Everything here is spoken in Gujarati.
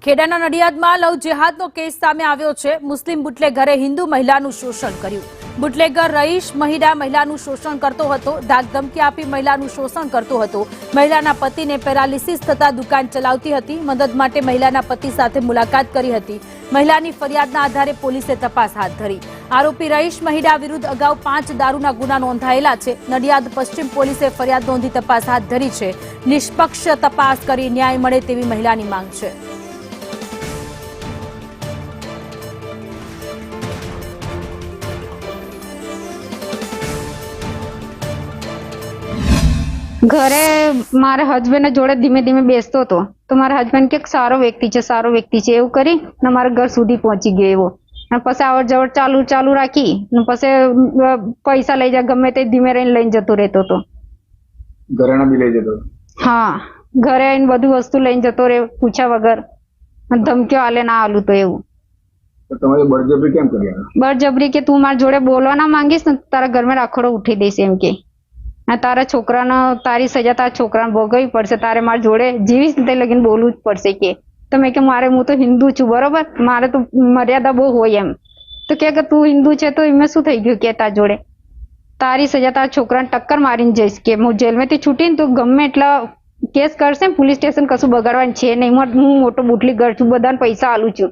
ખેડાના નડિયાદમાં લવ જેહાદનો કેસ સામે આવ્યો છે। મુસ્લિમ બુટલેગરે હિન્દુ મહિલાનું શોષણ કર્યું। બુટલેગર રઈશ મહિડા મહિલાનું શોષણ કરતો હતો। ધાકધમકી આપી મહિલાનું શોષણ કરતો હતો। મહિલાના પતિને પેરાલિસિસ થતા દુકાન ચલાવતી હતી। મદદ માટે મહિલાના પતિ સાથે મુલાકાત કરી હતી। મહિલાની ફરિયાદના આધારે પોલીસે તપાસ હાથ ધરી। આરોપી રઈશ મહિડા વિરુદ્ધ અગાઉ 5 દારૂના ગુના નોંધાયેલા છે। નડિયાદ પશ્ચિમ પોલીસે ફરિયાદ નોંધી તપાસ હાથ ધરી છે। નિષ્પક્ષ તપાસ કરી ન્યાય મળે તેવી મહિલાની માંગ છે। ઘરે મારા હસબન્ડ જોડે ધીમે ધીમે બેસતો હતો તો મારા હસબન્ડ કે સારો વ્યક્તિ છે એવું કરી ને મારા ઘર સુધી પહોંચી ગયો એવો અને પછી આવડ જવડ ચાલુ રાખી ને પછી પૈસા લઈ જા ગમે તે ધીમે રહીને લઈને જતો રહેતો હતો। ઘરેણા બી લઈ જતો? હા, ઘરે આવીને બધી વસ્તુ લઈને જતો રહે પૂછ્યા વગર। ધમકીઓ આલે ના આલું તો એવું। તમારે બળજબરી કેમ કરી? બળજબરી કે તું મારા જોડે બોલવા ના માંગીશ ને તારા ઘરમાં રાખોડો ઉઠી દઈશ એમ કે તારા છોકરાને તારી સજા તારા છોકરાને ભોગવવી પડશે। તારે મારા જોડે જીવીશ તે લગીને બોલવું જ પડશે કે તમે કે મારે હું તો હિન્દુ છું બરોબર, મારે તો મર્યાદા બહુ હોય એમ તો કે તું હિન્દુ છે તો એમાં શું થઈ ગયું કે તારા જોડે તારી સજા તારા છોકરાને ટક્કર મારીને જઈશ કે હું જેલમાંથી છૂટીને તો ગમે એટલા કેસ કરશે પોલીસ સ્ટેશન કશું બગાડવાનું છે નહીં। હું મોટો બુટલી ઘર છું, બધાને પૈસા આલું છું